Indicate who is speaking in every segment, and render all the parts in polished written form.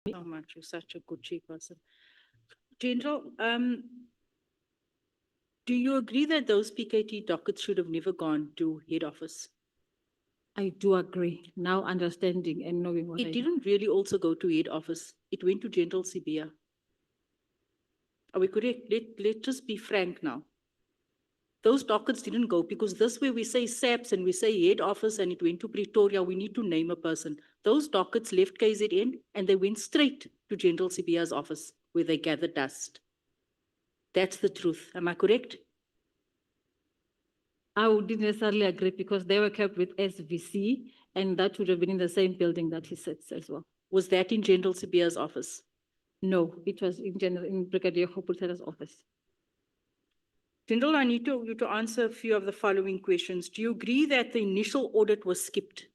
Speaker 1: so much. You're such a good chairperson. General, do you agree that those PKT dockets should have never gone to head office?
Speaker 2: I do agree. Now understanding and knowing what
Speaker 1: It didn't really also go to head office. It went to General Sibia. Are we correct? Let's just be frank now. Those dockets didn't go because this way we say SAPS and we say head office and it went to Pretoria. We need to name a person. Those dockets left KZN and they went straight to General Sibia's office where they gathered dust. That's the truth. Am I correct?
Speaker 2: I wouldn't necessarily agree because they were kept with SVC and that would have been in the same building that he sits as well.
Speaker 1: Was that in General Sibia's office?
Speaker 2: No, it was in Brigadier Hopultela's office.
Speaker 1: General, I need you to answer a few of the following questions. Do you agree that the initial audit was skipped?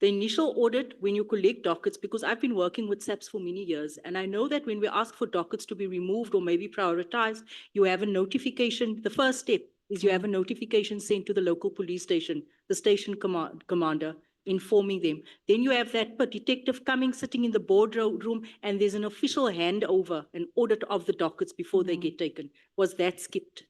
Speaker 1: The initial audit, when you collect dockets, because I've been working with SAPS for many years, and I know that when we ask for dockets to be removed or maybe prioritized, you have a notification. The first step is you have a notification sent to the local police station, the station commander, informing them. Then you have that detective coming, sitting in the boardroom, and there's an official handover, an audit of the dockets before they get taken. Was that skipped?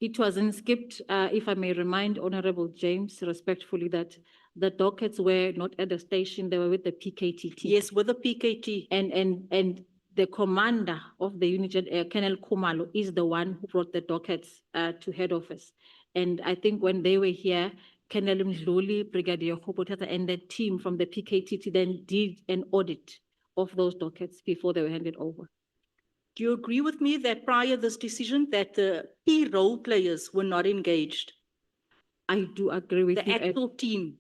Speaker 2: It wasn't skipped. If I may remind Honorable James respectfully that the dockets were not at the station, they were with the PKTT.
Speaker 1: Yes, with the PKT.
Speaker 2: And the commander of the unit, Colonel Kumalo, is the one who brought the dockets to head office. And I think when they were here, Colonel Mdluli, Brigadier Hopotata, and the team from the PKTT then did an audit of those dockets before they were handed over.
Speaker 1: Do you agree with me that prior to this decision that the key role players were not engaged?
Speaker 2: I do agree with you.
Speaker 1: The actual team,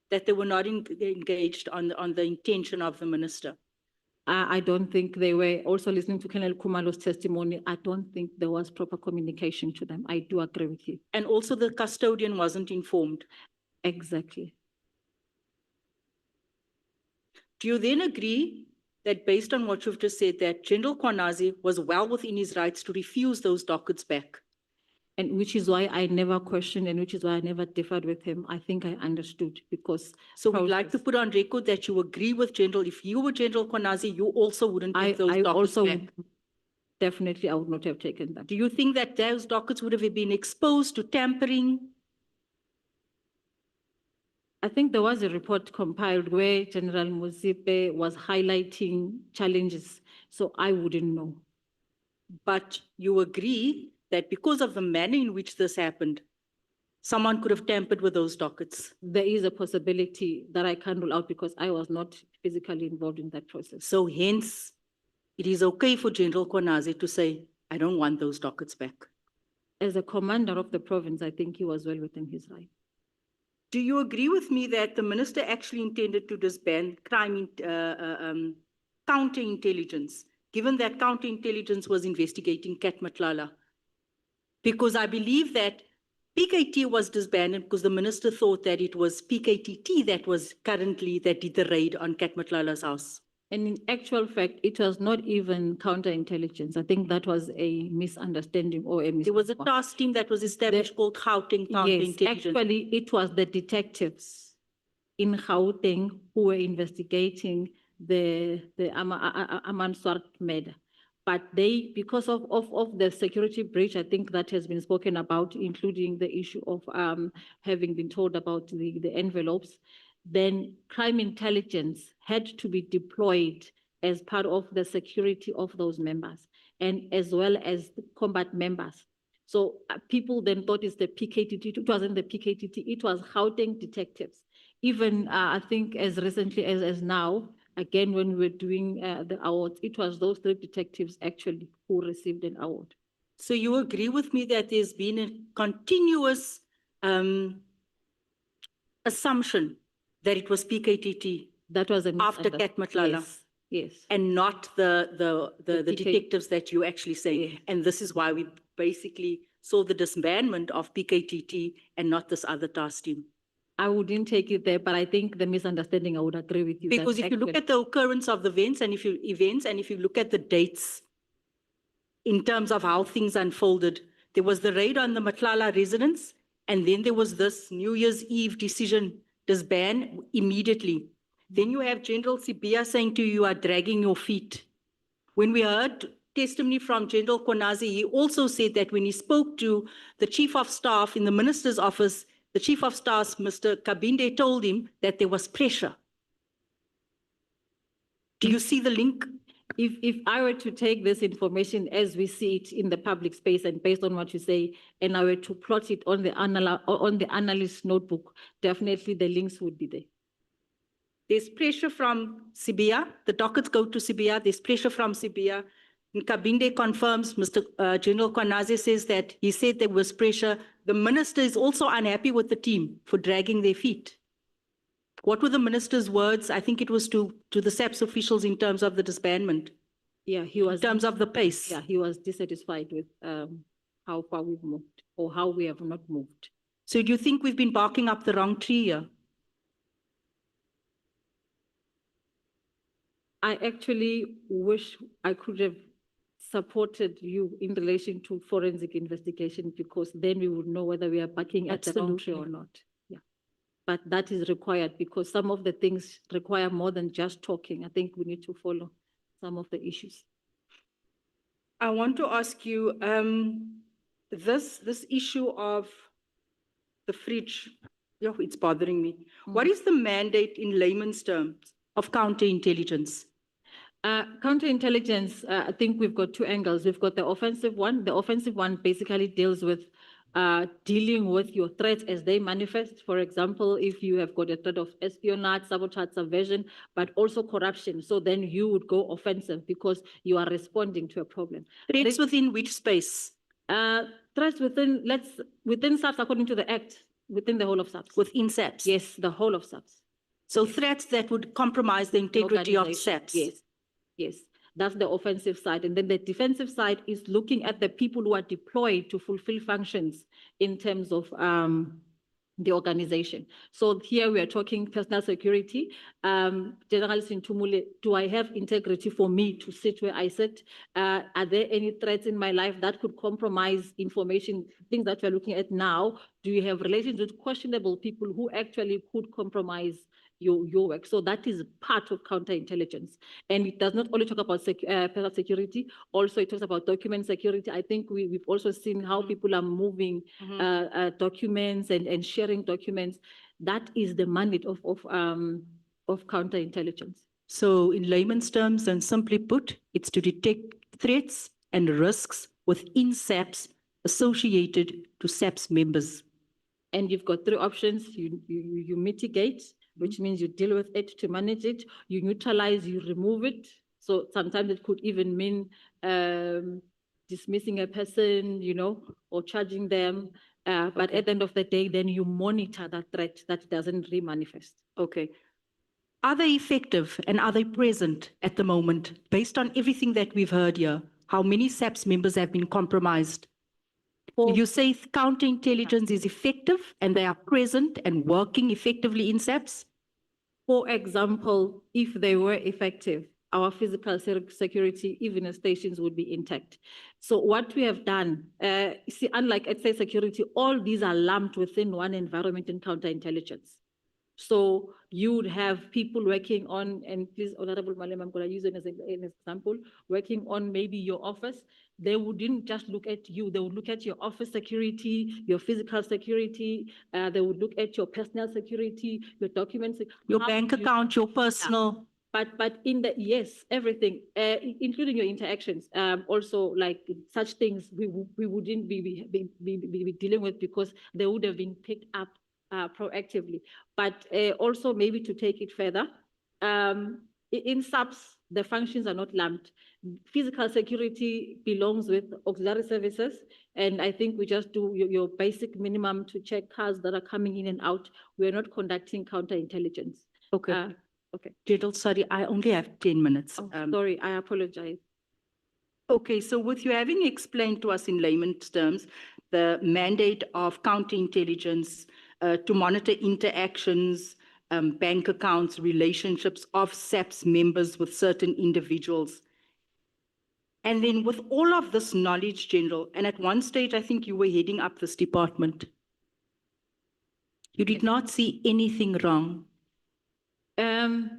Speaker 1: that they were not engaged on the intention of the minister?
Speaker 2: I don't think they were also listening to Colonel Kumalo's testimony. I don't think there was proper communication to them. I do agree with you.
Speaker 1: And also the custodian wasn't informed?
Speaker 2: Exactly.
Speaker 1: Do you then agree that based on what you've just said, that General Kwanazi was well within his rights to refuse those dockets back?
Speaker 2: And which is why I never questioned and which is why I never differed with him. I think I understood because...
Speaker 1: So we'd like to put on record that you agree with General, if you were General Kwanazi, you also wouldn't take those dockets back?
Speaker 2: Definitely, I would not have taken them.
Speaker 1: Do you think that those dockets would have been exposed to tampering?
Speaker 2: I think there was a report compiled where General Muzipe was highlighting challenges, so I wouldn't know.
Speaker 1: But you agree that because of the manner in which this happened, someone could have tampered with those dockets?
Speaker 2: There is a possibility that I can't rule out because I was not physically involved in that process.
Speaker 1: So hence, it is okay for General Kwanazi to say, I don't want those dockets back.
Speaker 2: As a commander of the province, I think he was well within his right.
Speaker 1: Do you agree with me that the minister actually intended to disband crime counterintelligence, given that counterintelligence was investigating matlala? Because I believe that PKT was disbanded because the minister thought that it was PKTT that did the raid on matlala's house.
Speaker 2: And in actual fact, it was not even counterintelligence. I think that was a misunderstanding or a
Speaker 1: There was a task team that was established called Gauteng Counterintelligence.
Speaker 2: Yes, actually, it was the detectives in Gauteng who were investigating the Amanswart murder. But they, because of the security breach, I think that has been spoken about, including the issue of having been told about the envelopes, then crime intelligence had to be deployed as part of the security of those members and as well as the combat members. So people then thought it's the PKTT. It wasn't the PKTT, it was Gauteng detectives. Even I think as recently as now, again, when we were doing the awards, it was those three detectives actually who received an award.
Speaker 1: So you agree with me that there's been a continuous assumption that it was PKTT
Speaker 2: that was
Speaker 1: after matlala?
Speaker 2: Yes.
Speaker 1: And not the detectives that you actually say.
Speaker 2: Yes.
Speaker 1: And this is why we basically saw the disbandment of PKTT and not this other task team.
Speaker 2: I wouldn't take it there, but I think the misunderstanding, I would agree with you.
Speaker 1: Because if you look at the occurrence of the events and if you look at the dates in terms of how things unfolded, there was the raid on the Matlala residence, and then there was this New Year's Eve decision, disband immediately. Then you have General Sibia saying to you, you are dragging your feet. When we heard testimony from General Konazi, he also said that when he spoke to the Chief of Staff in the Minister's office, the Chief of Staff, Mr. Kabinde, told him that there was pressure. Do you see the link?
Speaker 2: If I were to take this information as we see it in the public space and based on what you say, and I were to plot it on the analyst notebook, definitely the links would be there.
Speaker 1: There's pressure from Sibia. The dockets go to Sibia. There's pressure from Sibia. And Kabinde confirms, Mr. General Kwanaze says that he said there was pressure. The minister is also unhappy with the team for dragging their feet. What were the minister's words? I think it was to the SAPS officials in terms of the disbandment.
Speaker 2: Yeah, he was.
Speaker 1: In terms of the pace.
Speaker 2: Yeah, he was dissatisfied with how far we've moved or how we have not moved.
Speaker 1: So do you think we've been barking up the wrong tree here?
Speaker 2: I actually wish I could have supported you in relation to forensic investigation, because then we would know whether we are barking at the wrong tree or not. Yeah, but that is required because some of the things require more than just talking. I think we need to follow some of the issues.
Speaker 1: I want to ask you, this issue of the fridge, it's bothering me. What is the mandate in layman's terms of counterintelligence?
Speaker 2: Counterintelligence, I think we've got two angles. We've got the offensive one. The offensive one basically deals with dealing with your threats as they manifest. For example, if you have got a threat of espionage, sabotage, subversion, but also corruption, so then you would go offensive because you are responding to a problem.
Speaker 1: Threats within which space?
Speaker 2: Threats within SAPS according to the Act, within the whole of SAPS.
Speaker 1: Within SAPS?
Speaker 2: Yes, the whole of SAPS.
Speaker 1: So threats that would compromise the integrity of SAPS?
Speaker 2: Yes, yes. That's the offensive side. And then the defensive side is looking at the people who are deployed to fulfill functions in terms of the organization. So here we are talking personal security. General Sentumule, do I have integrity for me to sit where I sit? Are there any threats in my life that could compromise information, things that we're looking at now? Do you have relations with questionable people who actually could compromise your work? So that is part of counterintelligence. And it does not only talk about personal security, also it talks about document security. I think we've also seen how people are moving documents and sharing documents. That is the mandate of counterintelligence.
Speaker 1: So in layman's terms, and simply put, it's to detect threats and risks within SAPS associated to SAPS members.
Speaker 2: And you've got three options. You mitigate, which means you deal with it to manage it. You neutralize, you remove it. So sometimes it could even mean dismissing a person, or charging them. But at the end of the day, then you monitor that threat that doesn't remanifest.
Speaker 1: Okay. Are they effective and are they present at the moment? Based on everything that we've heard here, how many SAPS members have been compromised? You say counterintelligence is effective and they are present and working effectively in SAPS?
Speaker 2: For example, if they were effective, our physical security, even the stations, would be intact. So what we have done, see, unlike SA security, all these are lumped within one environment in counterintelligence. So you would have people working on, and please, Honorable Malema, I'm going to use it as an example, working on maybe your office. They wouldn't just look at you, they would look at your office security, your physical security, they would look at your personal security, your documents.
Speaker 1: Your bank account, your personal.
Speaker 2: Yeah. But in the, yes, everything, including your interactions, also like such things we wouldn't be dealing with because they would have been picked up proactively. But also maybe to take it further, in SAPS, the functions are not lumped. Physical security belongs with auxiliary services, and I think we just do your basic minimum to check cars that are coming in and out. We're not conducting counterintelligence.
Speaker 1: Okay.
Speaker 2: Okay.
Speaker 1: General, sorry, I only have 10 minutes.
Speaker 2: Oh, sorry, I apologize.
Speaker 1: Okay, so with you having explained to us in layman's terms, the mandate of counterintelligence to monitor interactions, bank accounts, relationships of SAPS members with certain individuals. And then with all of this knowledge, General, and at one stage, I think you were heading up this department. You did not see anything wrong.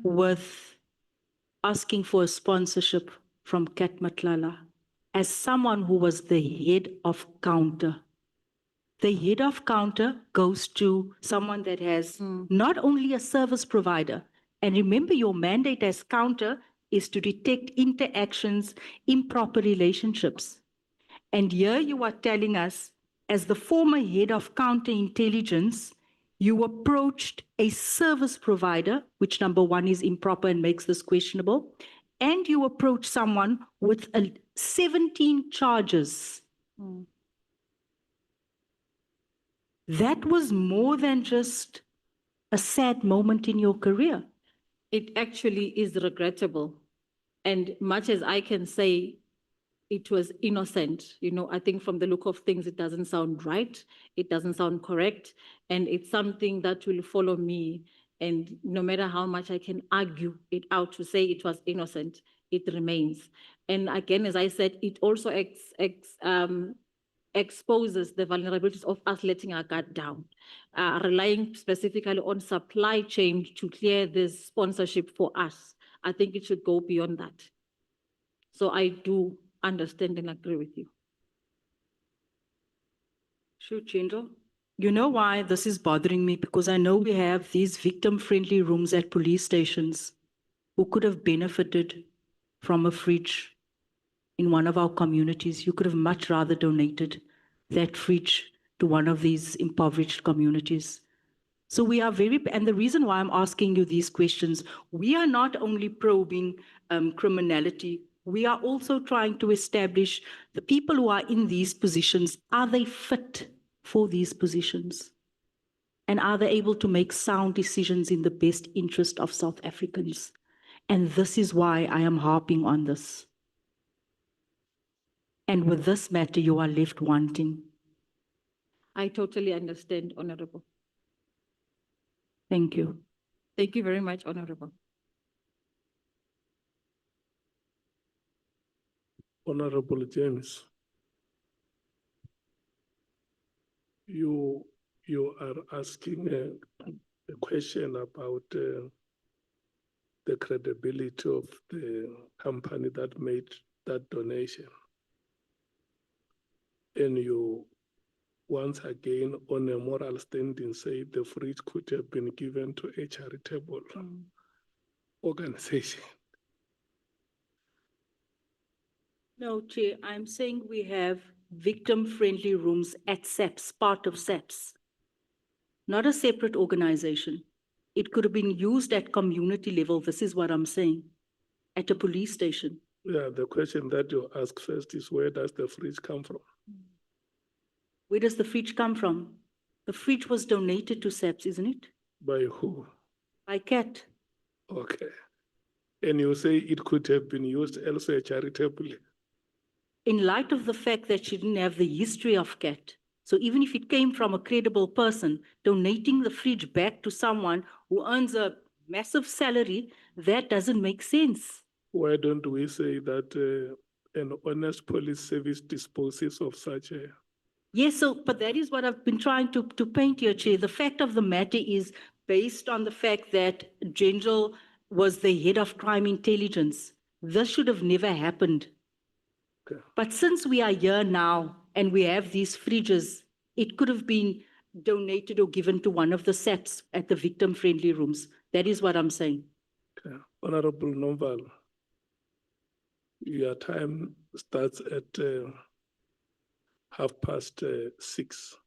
Speaker 1: with asking for a sponsorship from Kat Matlala as someone who was the head of counter? The head of counter goes to someone that has not only a service provider, and remember your mandate as counter is to detect interactions, improper relationships. And here you are telling us, as the former head of counterintelligence, you approached a service provider, which number one is improper and makes this questionable, and you approached someone with 17 charges. That was more than just a sad moment in your career.
Speaker 2: It actually is regrettable. And much as I can say it was innocent, I think from the look of things, it doesn't sound right. It doesn't sound correct. And it's something that will follow me. And no matter how much I can argue it out to say it was innocent, it remains. And again, as I said, it also exposes the vulnerabilities of us letting our guard down, relying specifically on supply chain to clear this sponsorship for us. I think it should go beyond that. So I do understand and agree with you.
Speaker 1: Sure, General. You know why this is bothering me? Because I know we have these victim-friendly rooms at police stations who could have benefited from a fridge in one of our communities. You could have much rather donated that fridge to one of these impoverished communities. So we are and the reason why I'm asking you these questions, we are not only probing criminality, we are also trying to establish the people who are in these positions, are they fit for these positions? And are they able to make sound decisions in the best interest of South Africans? And this is why I am harping on this. And with this matter, you are left wanting.
Speaker 2: I totally understand, Honorable.
Speaker 1: Thank you.
Speaker 2: Thank you very much, Honorable.
Speaker 3: Honorable James, you are asking a question about the credibility of the company that made that donation. And you once again, on a moral standing, say the fridge could have been given to a charitable organization.
Speaker 1: No, Chair, I'm saying we have victim-friendly rooms at SAPS, part of SAPS, not a separate organization. It could have been used at community level, this is what I'm saying, at a police station.
Speaker 3: Yeah, the question that you ask first is, where does the fridge come from?
Speaker 1: Where does the fridge come from? The fridge was donated to SAPS, isn't it?
Speaker 3: By who?
Speaker 1: By Kat.
Speaker 3: Okay. And you say it could have been used elsewhere charitably?
Speaker 1: In light of the fact that she didn't have the history of Kat, so even if it came from a credible person, donating the fridge back to someone who earns a massive salary, that doesn't make sense.
Speaker 3: Why don't we say that an honest police service disposes of such a...
Speaker 1: Yes, but that is what I've been trying to paint here, Chair. The fact of the matter is, based on the fact that General was the head of crime intelligence, this should have never happened.
Speaker 3: Okay.
Speaker 1: But since we are here now and we have these fridges, it could have been donated or given to one of the SAPs at the victim-friendly rooms. That is what I'm saying.
Speaker 3: Okay. Honorable Nomval, your time starts at 6:30.